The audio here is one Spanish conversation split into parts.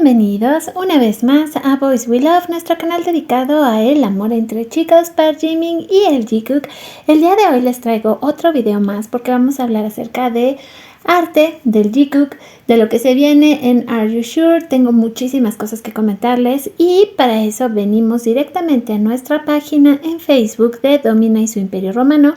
Bienvenidos una vez más a Boys We Love, nuestro canal dedicado a el amor entre chicos, Park Jimin y el Jungkook. El día de hoy les traigo otro video más porque vamos a hablar acerca de arte del Jungkook, de lo que se viene en Are You Sure. Tengo muchísimas cosas que comentarles y para eso venimos directamente a nuestra página en Facebook de Domina y su Imperio Romano.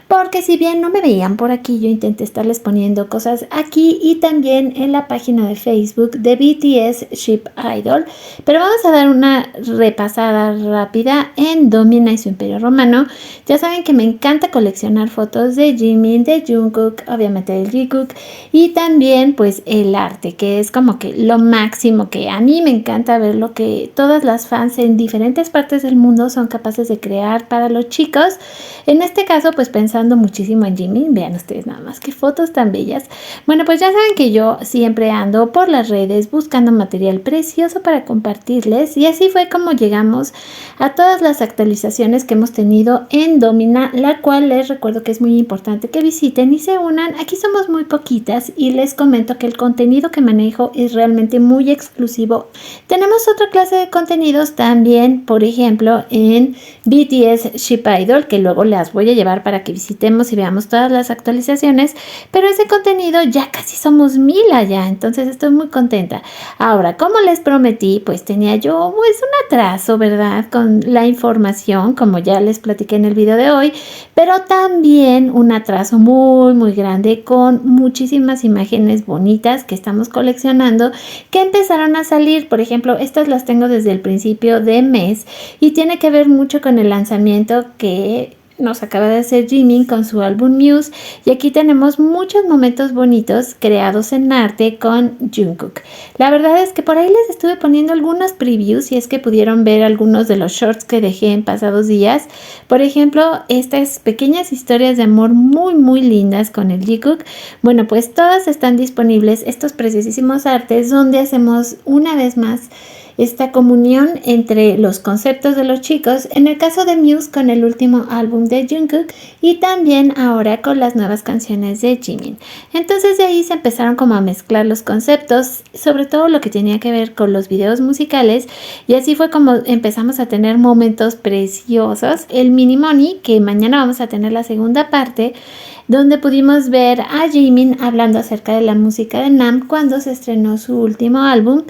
Porque si bien no me veían por aquí, yo intenté estarles poniendo cosas aquí y también en la página de Facebook de BTS Ship Idol. Pero vamos a dar una repasada rápida en Domina y su Imperio Romano. Ya saben que me encanta coleccionar fotos de Jimin, de Jungkook, obviamente del Jungkook. Y también pues el arte, que es como que lo máximo, que a mí me encanta ver lo que todas las fans en diferentes partes del mundo son capaces de crear para los chicos. En este caso pues pensando muchísimo en Jimin. Vean ustedes nada más qué fotos tan bellas. Bueno, pues ya saben que yo siempre ando por las redes buscando material precioso para compartirles y así fue como llegamos a todas las actualizaciones que hemos tenido en Domina, la cual les recuerdo que es muy importante que visiten y se unan. Aquí somos muy poquitas y les comento que el contenido que manejo es realmente muy exclusivo. Tenemos otra clase de contenidos también, por ejemplo en BTS Ship Idol, que luego las voy a llevar para que visitemos y veamos todas las actualizaciones, pero ese contenido ya casi somos 1000 allá, entonces estoy muy contenta. Ahora, como les prometí, pues tenía yo pues un atraso, ¿verdad? Con la información, como ya les platiqué en el video de hoy, pero también un atraso muy grande con muchísimas imágenes bonitas que estamos coleccionando, que empezaron a salir. Por ejemplo, estas las tengo desde el principio de mes y tiene que ver mucho con el lanzamiento que nos acaba de hacer Jimin con su álbum Muse, y aquí tenemos muchos momentos bonitos creados en arte con Jungkook. La verdad es que por ahí les estuve poniendo algunos previews y es que pudieron ver algunos de los shorts que dejé en pasados días. Por ejemplo, estas pequeñas historias de amor muy lindas con el Jungkook. Bueno, pues todas están disponibles, estos preciosísimos artes donde hacemos una vez más esta comunión entre los conceptos de los chicos, en el caso de Muse con el último álbum de Jungkook y también ahora con las nuevas canciones de Jimin. Entonces de ahí se empezaron como a mezclar los conceptos, sobre todo lo que tenía que ver con los videos musicales, y así fue como empezamos a tener momentos preciosos. El Mini Money, que mañana vamos a tener la segunda parte, donde pudimos ver a Jimin hablando acerca de la música de Nam cuando se estrenó su último álbum,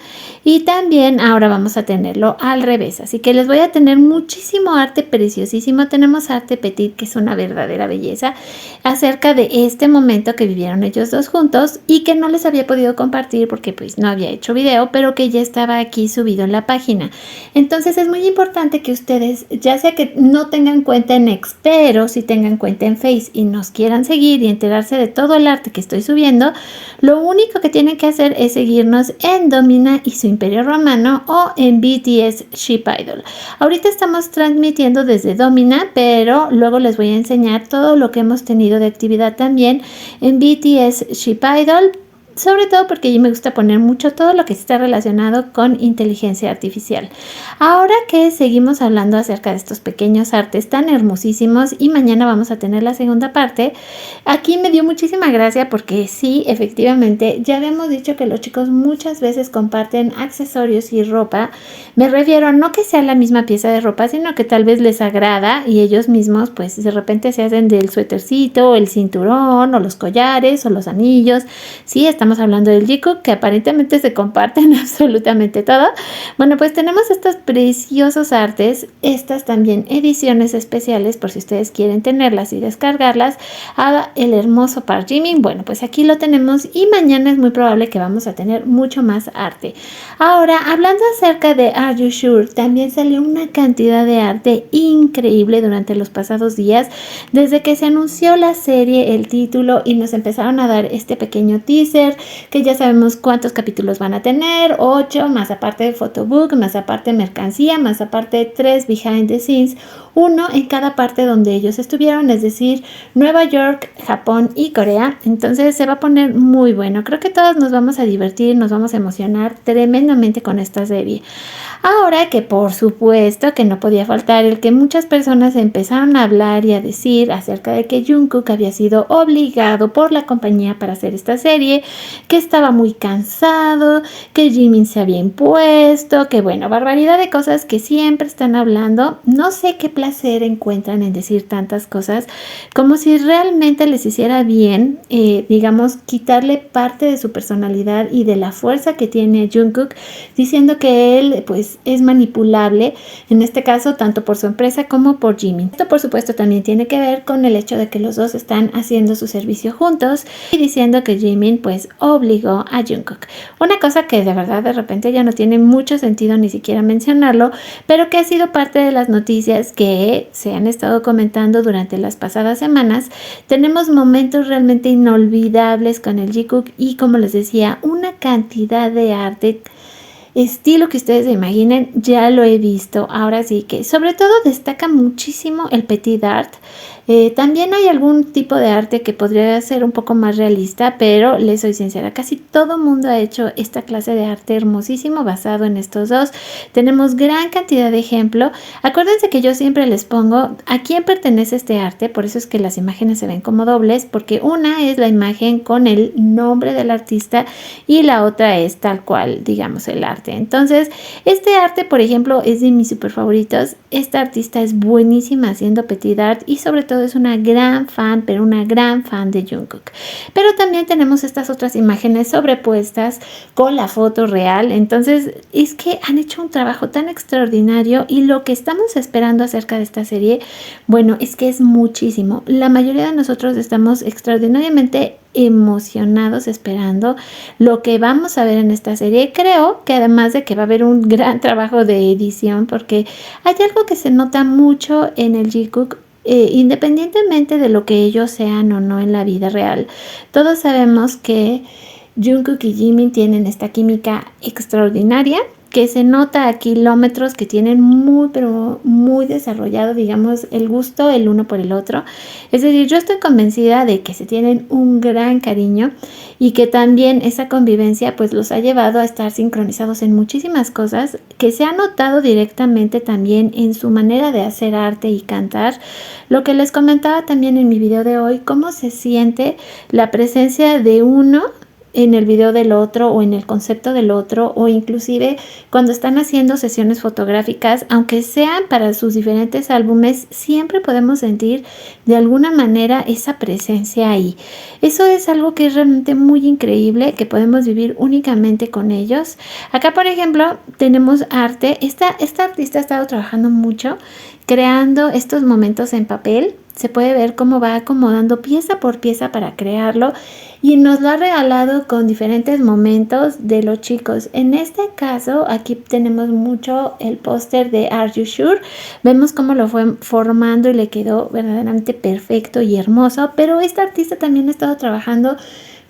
y también ahora vamos a tenerlo al revés, así que les voy a tener muchísimo arte preciosísimo. Tenemos arte petit, que es una verdadera belleza, acerca de este momento que vivieron ellos dos juntos y que no les había podido compartir porque pues no había hecho video, pero que ya estaba aquí subido en la página. Entonces es muy importante que ustedes, ya sea que no tengan cuenta en X, pero si tengan cuenta en Face y nos quieran seguir y enterarse de todo el arte que estoy subiendo, lo único que tienen que hacer es seguirnos en Domina y su Imperio Romano o en BTS Ship Idol. Ahorita estamos transmitiendo desde Domina, pero luego les voy a enseñar todo lo que hemos tenido de actividad también en BTS Ship Idol, sobre todo porque a mí me gusta poner mucho todo lo que está relacionado con inteligencia artificial. Ahora que seguimos hablando acerca de estos pequeños artes tan hermosísimos y mañana vamos a tener la segunda parte, aquí me dio muchísima gracia porque sí, efectivamente, ya habíamos dicho que los chicos muchas veces comparten accesorios y ropa. Me refiero a no que sea la misma pieza de ropa, sino que tal vez les agrada y ellos mismos pues de repente se hacen del suétercito, o el cinturón, o los collares, o los anillos. Sí, estamos hablando del Jungkook, que aparentemente se comparten absolutamente todo. Bueno, pues tenemos estos preciosos artes, estas también ediciones especiales por si ustedes quieren tenerlas y descargarlas a el hermoso Park Jimin. Bueno, pues aquí lo tenemos y mañana es muy probable que vamos a tener mucho más arte. Ahora, hablando acerca de Are You Sure, también salió una cantidad de arte increíble durante los pasados días, desde que se anunció la serie, el título, y nos empezaron a dar este pequeño teaser, que ya sabemos cuántos capítulos van a tener, 8, más aparte de photobook, más aparte mercancía, más aparte 3 behind the scenes, 1 en cada parte donde ellos estuvieron, es decir, Nueva York, Japón y Corea. Entonces se va a poner muy bueno. Creo que todos nos vamos a divertir, nos vamos a emocionar tremendamente con esta serie. Ahora que por supuesto que no podía faltar el que muchas personas empezaron a hablar y a decir acerca de que Jungkook había sido obligado por la compañía para hacer esta serie, que estaba muy cansado, que Jimin se había impuesto, que bueno, barbaridad de cosas que siempre están hablando. No sé qué placer encuentran en decir tantas cosas, como si realmente les hiciera bien, digamos, quitarle parte de su personalidad y de la fuerza que tiene Jungkook, diciendo que él pues es manipulable, en este caso tanto por su empresa como por Jimin. Esto por supuesto también tiene que ver con el hecho de que los dos están haciendo su servicio juntos y diciendo que Jimin pues obligó a Jungkook. Una cosa que de verdad de repente ya no tiene mucho sentido ni siquiera mencionarlo, pero que ha sido parte de las noticias que se han estado comentando durante las pasadas semanas. Tenemos momentos realmente inolvidables con el Jungkook y, como les decía, una cantidad de arte estilo que ustedes se imaginen, ya lo he visto. Ahora sí que sobre todo destaca muchísimo el petit art. También hay algún tipo de arte que podría ser un poco más realista, pero les soy sincera, casi todo mundo ha hecho esta clase de arte hermosísimo basado en estos dos. Tenemos gran cantidad de ejemplos. Acuérdense que yo siempre les pongo a quién pertenece este arte, por eso es que las imágenes se ven como dobles, porque una es la imagen con el nombre del artista y la otra es tal cual, digamos, el arte. Entonces, este arte, por ejemplo, es de mis super favoritos. Esta artista es buenísima haciendo petit art y sobre todo es una gran fan, pero una gran fan de Jungkook. Pero también tenemos estas otras imágenes sobrepuestas con la foto real. Entonces, es que han hecho un trabajo tan extraordinario y lo que estamos esperando acerca de esta serie, bueno, es que es muchísimo. La mayoría de nosotros estamos extraordinariamente emocionados esperando lo que vamos a ver en esta serie. Creo que además de que va a haber un gran trabajo de edición, porque hay algo que se nota mucho en el Jungkook, independientemente de lo que ellos sean o no en la vida real. Todos sabemos que Jungkook y Jimin tienen esta química extraordinaria que se nota a kilómetros, que tienen muy, pero muy desarrollado, digamos, el gusto el uno por el otro. Es decir, yo estoy convencida de que se tienen un gran cariño y que también esa convivencia pues los ha llevado a estar sincronizados en muchísimas cosas, que se ha notado directamente también en su manera de hacer arte y cantar. Lo que les comentaba también en mi video de hoy, cómo se siente la presencia de uno en el video del otro o en el concepto del otro, o inclusive cuando están haciendo sesiones fotográficas, aunque sean para sus diferentes álbumes, siempre podemos sentir de alguna manera esa presencia ahí. Eso es algo que es realmente muy increíble, que podemos vivir únicamente con ellos. Acá, por ejemplo, tenemos arte. Esta artista ha estado trabajando mucho creando estos momentos en papel. Se puede ver cómo va acomodando pieza por pieza para crearlo y nos lo ha regalado con diferentes momentos de los chicos. En este caso, aquí tenemos mucho el póster de Are You Sure. Vemos cómo lo fue formando y le quedó verdaderamente perfecto y hermoso. Pero esta artista también ha estado trabajando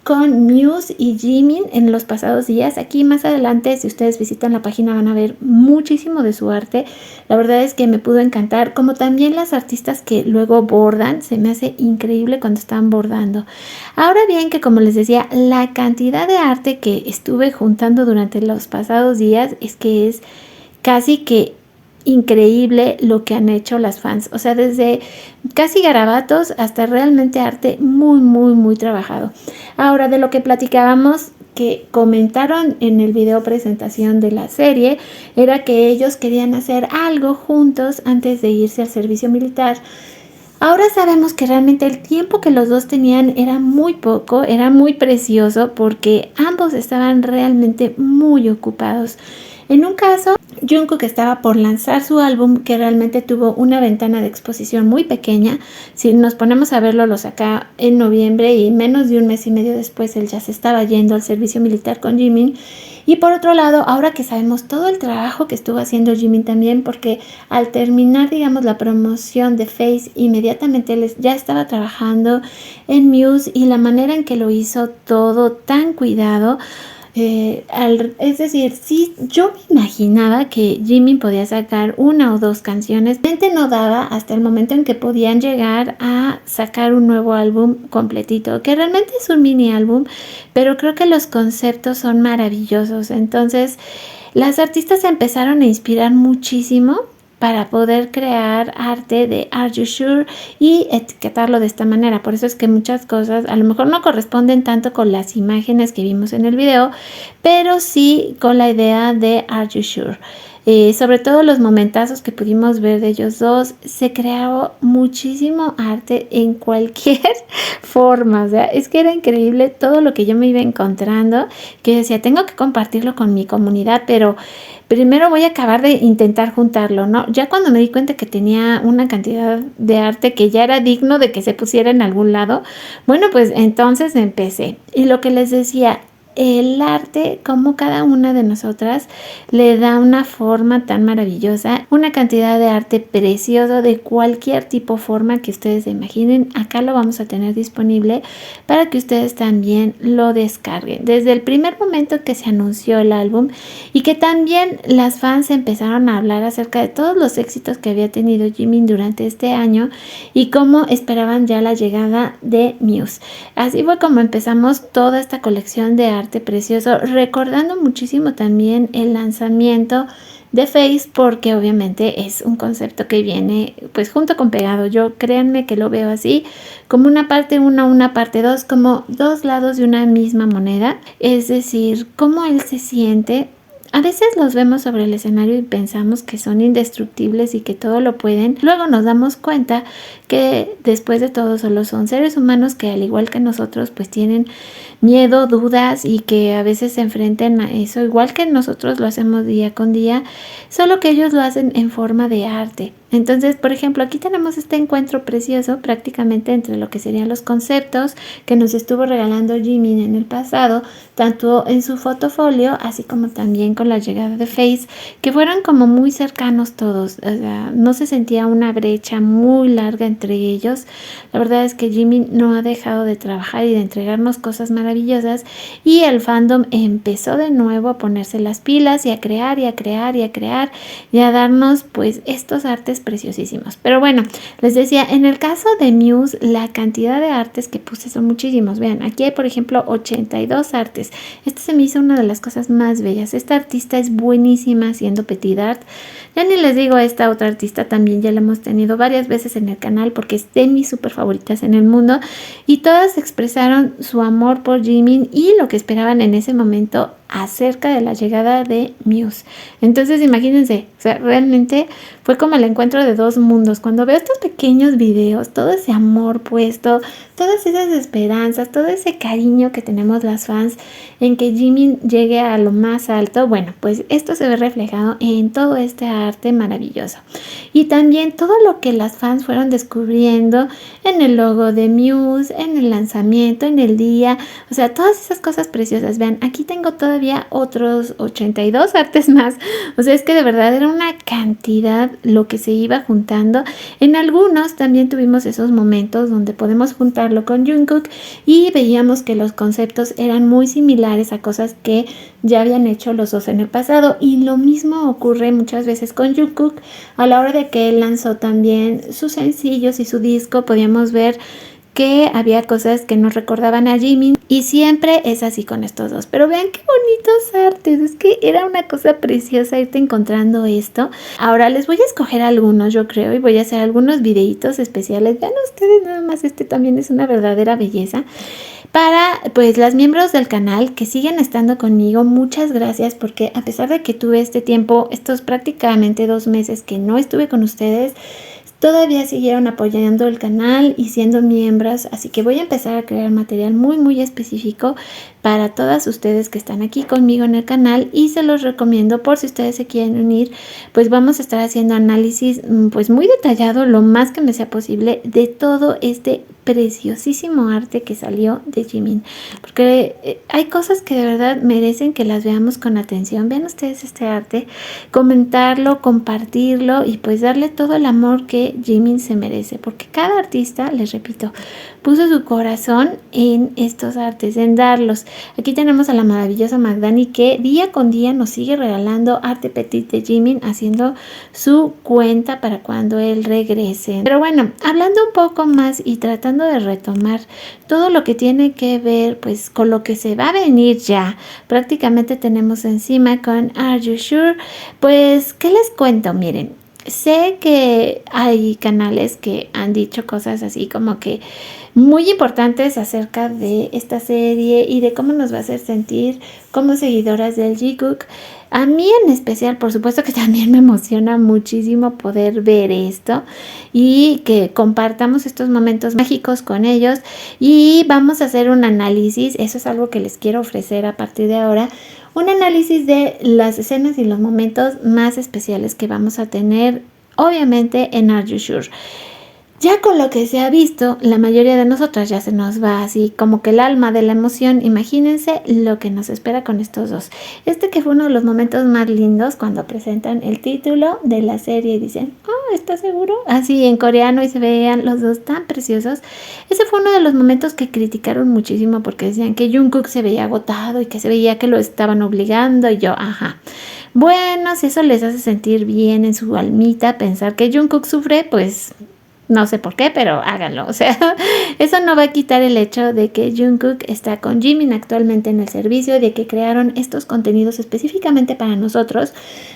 con Muse y Jimin en los pasados días. Aquí más adelante, si ustedes visitan la página, van a ver muchísimo de su arte. La verdad es que me pudo encantar, como también las artistas que luego bordan. Se me hace increíble cuando están bordando. Ahora bien, que como les decía, la cantidad de arte que estuve juntando durante los pasados días es que es casi que increíble lo que han hecho las fans. O sea, desde casi garabatos hasta realmente arte muy, muy, muy trabajado. Ahora, de lo que platicábamos, que comentaron en el video presentación de la serie, era que ellos querían hacer algo juntos antes de irse al servicio militar. Ahora sabemos que realmente el tiempo que los dos tenían era muy poco, era muy precioso, porque ambos estaban realmente muy ocupados. En un caso, Jungkook estaba por lanzar su álbum, que realmente tuvo una ventana de exposición muy pequeña. Si nos ponemos a verlo, lo saca en noviembre y menos de un mes y medio después él ya se estaba yendo al servicio militar con Jimin. Y por otro lado, ahora que sabemos todo el trabajo que estuvo haciendo Jimin también, porque al terminar, digamos, la promoción de Face, inmediatamente él ya estaba trabajando en Muse, y la manera en que lo hizo todo tan cuidado. Es decir, sí, yo me imaginaba que Jimin podía sacar una o dos canciones. Realmente no daba hasta el momento en que podían llegar a sacar un nuevo álbum completito, que realmente es un mini álbum, pero creo que los conceptos son maravillosos. Entonces, las artistas se empezaron a inspirar muchísimo para poder crear arte de Are You Sure y etiquetarlo de esta manera. Por eso es que muchas cosas a lo mejor no corresponden tanto con las imágenes que vimos en el video, pero sí con la idea de Are You Sure. Sobre todo los momentazos que pudimos ver de ellos dos, se creó muchísimo arte en cualquier forma. O sea, es que era increíble todo lo que yo me iba encontrando, que decía, tengo que compartirlo con mi comunidad, pero primero voy a acabar de intentar juntarlo, ¿no? Ya cuando me di cuenta que tenía una cantidad de arte que ya era digno de que se pusiera en algún lado, bueno, pues entonces empecé. Y lo que les decía, el arte, como cada una de nosotras le da una forma tan maravillosa, una cantidad de arte precioso de cualquier tipo, forma que ustedes se imaginen. Acá lo vamos a tener disponible para que ustedes también lo descarguen. Desde el primer momento que se anunció el álbum y que también las fans empezaron a hablar acerca de todos los éxitos que había tenido Jimin durante este año y cómo esperaban ya la llegada de Muse. Así fue como empezamos toda esta colección de arte precioso, recordando muchísimo también el lanzamiento de Face, porque obviamente es un concepto que viene pues junto con pegado. Yo créanme que lo veo así, como una parte 1, una parte 2, como dos lados de una misma moneda. Es decir, cómo él se siente. A veces los vemos sobre el escenario y pensamos que son indestructibles y que todo lo pueden. Luego nos damos cuenta que después de todo solo son seres humanos que al igual que nosotros pues tienen miedo, dudas y que a veces se enfrenten a eso igual que nosotros lo hacemos día con día, solo que ellos lo hacen en forma de arte. Entonces, por ejemplo, aquí tenemos este encuentro precioso prácticamente entre lo que serían los conceptos que nos estuvo regalando Jimin en el pasado, tanto en su fotofolio, así como también con la llegada de Face, que fueron como muy cercanos todos. O sea, no se sentía una brecha muy larga entre ellos. La verdad es que Jimin no ha dejado de trabajar y de entregarnos cosas maravillosas, y el fandom empezó de nuevo a ponerse las pilas y a crear y a crear y a crear y a darnos pues estos artes preciosísimos. Pero bueno, les decía, en el caso de Muse, la cantidad de artes que puse son muchísimos. Vean, aquí hay por ejemplo 82 artes. Esto se me hizo una de las cosas más bellas. Esta artista es buenísima haciendo petit art. Ya ni les digo, esta otra artista también ya la hemos tenido varias veces en el canal porque es de mis súper favoritas en el mundo, y todas expresaron su amor por Jimin y lo que esperaban en ese momento acerca de la llegada de Muse. Entonces imagínense, o sea, realmente fue como el encuentro de dos mundos. Cuando veo estos pequeños videos, todo ese amor puesto, todas esas esperanzas, todo ese cariño que tenemos las fans en que Jimin llegue a lo más alto, bueno, pues esto se ve reflejado en todo este arte maravilloso. Y también todo lo que las fans fueron descubriendo en el logo de Muse, en el lanzamiento, en el día, o sea, todas esas cosas preciosas. Vean, aquí tengo todavía otros 82 artes más. O sea, es que de verdad era una cantidad lo que se iba juntando. En algunos también tuvimos esos momentos donde podemos juntarlo con Jungkook y veíamos que los conceptos eran muy similares a cosas que ya habían hecho los dos en el pasado, y lo mismo ocurre muchas veces con Jungkook. A la hora de que él lanzó también sus sencillos y su disco, podíamos ver que había cosas que nos recordaban a Jimin, y siempre es así con estos dos. Pero vean qué bonitos artes, es que era una cosa preciosa irte encontrando esto. Ahora les voy a escoger algunos, yo creo, y voy a hacer algunos videitos especiales. Vean ustedes nada más, este también es una verdadera belleza. Para pues las miembros del canal que siguen estando conmigo, muchas gracias, porque a pesar de que tuve este tiempo, estos prácticamente 2 meses que no estuve con ustedes, todavía siguieron apoyando el canal y siendo miembros, así que voy a empezar a crear material muy específico para todas ustedes que están aquí conmigo en el canal, y se los recomiendo por si ustedes se quieren unir. Pues vamos a estar haciendo análisis pues muy detallado, lo más que me sea posible, de todo este preciosísimo arte que salió de Jimin, porque hay cosas que de verdad merecen que las veamos con atención. Vean ustedes este arte, comentarlo, compartirlo y pues darle todo el amor que Jimin se merece, porque cada artista, les repito, puso su corazón en estos artes, en darlos. Aquí tenemos a la maravillosa Magdani, que día con día nos sigue regalando arte petit de Jimin, haciendo su cuenta para cuando él regrese. Pero bueno, hablando un poco más y tratando de retomar todo lo que tiene que ver pues con lo que se va a venir ya, prácticamente tenemos encima con Are You Sure. Pues, ¿qué les cuento? Miren, sé que hay canales que han dicho cosas así como que muy importantes acerca de esta serie y de cómo nos va a hacer sentir como seguidoras del Jikook. A mí en especial, por supuesto que también me emociona muchísimo poder ver esto y que compartamos estos momentos mágicos con ellos, y vamos a hacer un análisis. Eso es algo que les quiero ofrecer a partir de ahora, un análisis de las escenas y los momentos más especiales que vamos a tener, obviamente, en Are You Sure. Ya con lo que se ha visto, la mayoría de nosotras ya se nos va así como que el alma de la emoción. Imagínense lo que nos espera con estos dos. Este que fue uno de los momentos más lindos cuando presentan el título de la serie y dicen, oh, ¿estás seguro? Así en coreano, y se veían los dos tan preciosos. Ese fue uno de los momentos que criticaron muchísimo porque decían que Jungkook se veía agotado y que se veía que lo estaban obligando, y yo, ajá. Bueno, si eso les hace sentir bien en su almita, pensar que Jungkook sufre, pues no sé por qué, pero háganlo. O sea, eso no va a quitar el hecho de que Jungkook está con Jimin actualmente en el servicio, de que crearon estos contenidos específicamente para nosotros.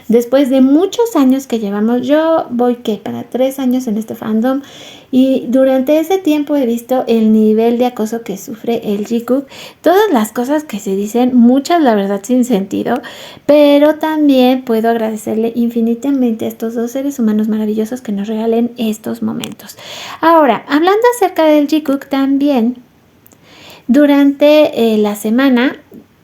Después de muchos años que llevamos, yo voy para 3 años en este fandom, y durante ese tiempo he visto el nivel de acoso que sufre el Jikook, todas las cosas que se dicen, muchas la verdad sin sentido, pero también puedo agradecerle infinitamente a estos dos seres humanos maravillosos que nos regalen estos momentos. Ahora, hablando acerca del Jikook también, durante la semana,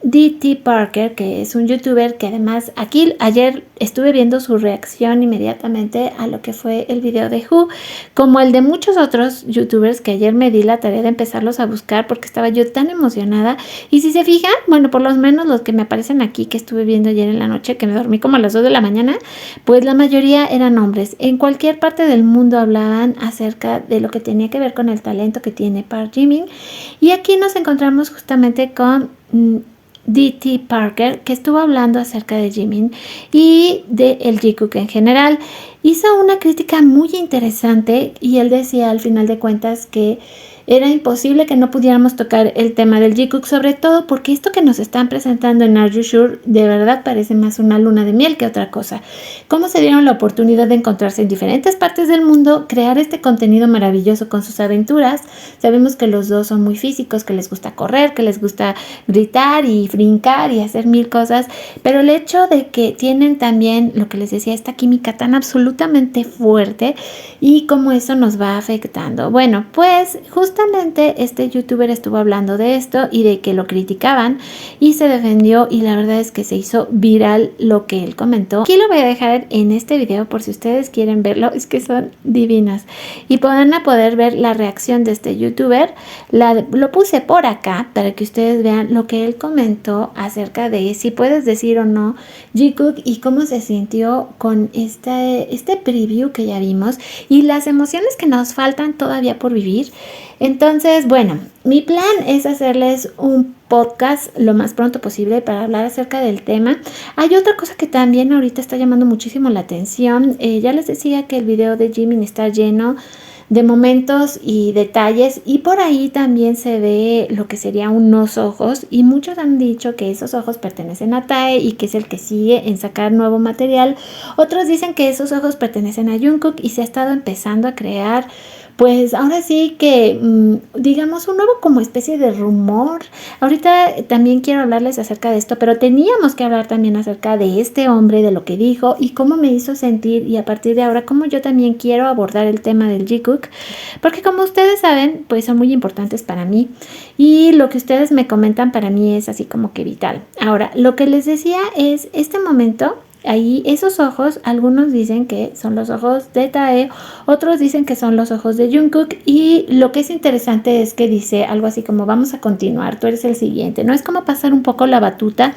D.T. Parker, que es un youtuber que además ayer estuve viendo su reacción inmediatamente a lo que fue el video de Who, como el de muchos otros youtubers que ayer me di la tarea de empezarlos a buscar porque estaba yo tan emocionada. Y si se fijan, bueno, por lo menos los que me aparecen aquí que estuve viendo ayer en la noche, que me dormí como a las 2 de la mañana, pues la mayoría eran hombres. En cualquier parte del mundo hablaban acerca de lo que tenía que ver con el talento que tiene Park Jimin, y aquí nos encontramos justamente con D.T. Parker, que estuvo hablando acerca de Jimin y de el Jikook en general. Hizo una crítica muy interesante y él decía al final de cuentas que era imposible que no pudiéramos tocar el tema del Jikook, sobre todo porque esto que nos están presentando en Are You Sure de verdad parece más una luna de miel que otra cosa. Cómo se dieron la oportunidad de encontrarse en diferentes partes del mundo, crear este contenido maravilloso con sus aventuras. Sabemos que los dos son muy físicos, que les gusta correr, que les gusta gritar y brincar y hacer mil cosas, pero el hecho de que tienen también, lo que les decía, esta química tan absolutamente fuerte, y cómo eso nos va afectando. Bueno, pues justamente este youtuber estuvo hablando de esto y de que lo criticaban y se defendió, y la verdad es que se hizo viral lo que él comentó. Aquí lo voy a dejar en este video por si ustedes quieren verlo, es que son divinas y van a poder ver la reacción de este youtuber. Lo puse por acá para que ustedes vean lo que él comentó acerca de si puedes decir o no Jikook y cómo se sintió con este preview que ya vimos y las emociones que nos faltan todavía por vivir. Entonces, bueno, mi plan es hacerles un podcast lo más pronto posible para hablar acerca del tema. Hay otra cosa que también ahorita está llamando muchísimo la atención. Ya les decía que el video de Jimin está lleno de momentos y detalles, y por ahí también se ve lo que serían unos ojos, y muchos han dicho que esos ojos pertenecen a Tae y que es el que sigue en sacar nuevo material. Otros dicen que esos ojos pertenecen a Jungkook y se ha estado empezando a crear, pues ahora sí que digamos un nuevo como especie de rumor. Ahorita también quiero hablarles acerca de esto, pero teníamos que hablar también acerca de este hombre, de lo que dijo y cómo me hizo sentir, y a partir de ahora cómo yo también quiero abordar el tema del Jikook, porque como ustedes saben, pues son muy importantes para mí y lo que ustedes me comentan para mí es así como que vital. Ahora, lo que les decía es este momento. Ahí esos ojos, algunos dicen que son los ojos de Tae, otros dicen que son los ojos de Jungkook, y lo que es interesante es que dice algo así como vamos a continuar, tú eres el siguiente, ¿no? Es como pasar un poco la batuta.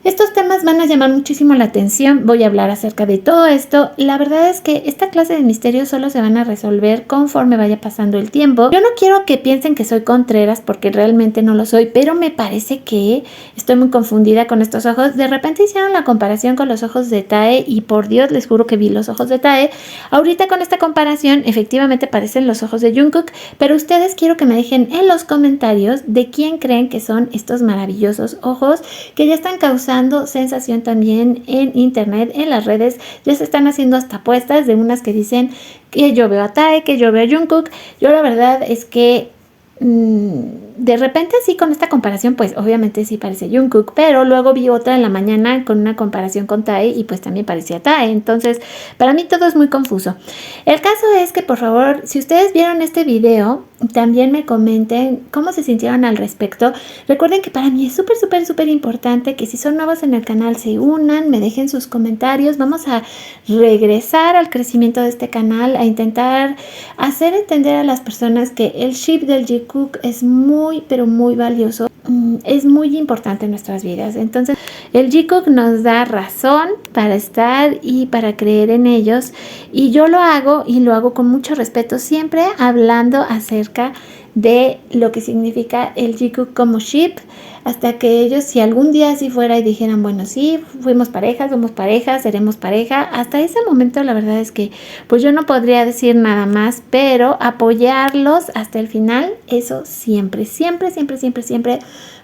Estos temas van a llamar muchísimo la atención, voy a hablar acerca de todo esto. La verdad es que esta clase de misterios solo se van a resolver conforme vaya pasando el tiempo. Yo no quiero que piensen que soy Contreras porque realmente no lo soy, pero me parece que estoy muy confundida con estos ojos. De repente hicieron la comparación con los ojos de Tae y por Dios les juro que vi los ojos de Tae. Ahorita con esta comparación efectivamente parecen los ojos de Jungkook, pero ustedes quiero que me dejen en los comentarios de quién creen que son estos maravillosos ojos que ya están causando causando sensación también en internet, en las redes. Ya se están haciendo hasta apuestas de unas que dicen que yo veo a Tae, que yo veo a Jungkook. Yo la verdad es que de repente sí, con esta comparación pues obviamente sí parece Jungkook, pero luego vi otra en la mañana con una comparación con Tae y pues también parecía Tae. Entonces para mí todo es muy confuso. El caso es que por favor, si ustedes vieron este video, también me comenten cómo se sintieron al respecto. Recuerden que para mí es súper importante que si son nuevos en el canal se unan, me dejen sus comentarios. Vamos a regresar al crecimiento de este canal, a intentar hacer entender a las personas que el ship del Jungkook es pero muy valioso. Es muy importante en nuestras vidas. Entonces el Jungkook nos da razón para estar y para creer en ellos, y yo lo hago y lo hago con mucho respeto, siempre hablando acerca de lo que significa el Jungkook como ship, hasta que ellos, si algún día así fuera y dijeran, bueno, sí, fuimos pareja, somos pareja, seremos pareja, hasta ese momento la verdad es que pues yo no podría decir nada más, pero apoyarlos hasta el final, eso siempre,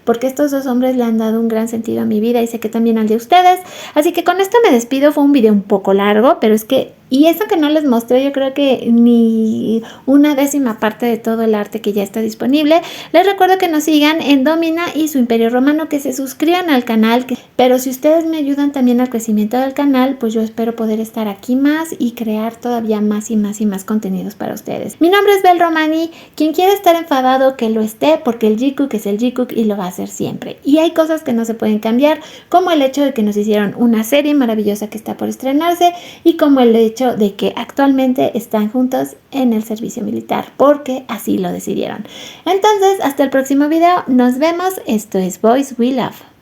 porque estos dos hombres le han dado un gran sentido a mi vida y sé que también al de ustedes. Así que con esto me despido. Fue un video un poco largo, pero es que, y eso que no les mostré, yo creo que ni una décima parte de todo el arte que ya está disponible. Les recuerdo que nos sigan en Domina y su Imperio Romano, que se suscriban al canal, pero si ustedes me ayudan también al crecimiento del canal, pues yo espero poder estar aquí más y crear todavía más y más contenidos para ustedes. Mi nombre es Bel Romani. Quien quiera estar enfadado, que lo esté, porque el Jungkook es el Jungkook y lo va a hacer siempre. Y hay cosas que no se pueden cambiar, como el hecho de que nos hicieron una serie maravillosa que está por estrenarse, y como el hecho de que actualmente están juntos en el servicio militar, porque así lo decidieron. Entonces, hasta el próximo video. Nos vemos. Esto es Boys We Love.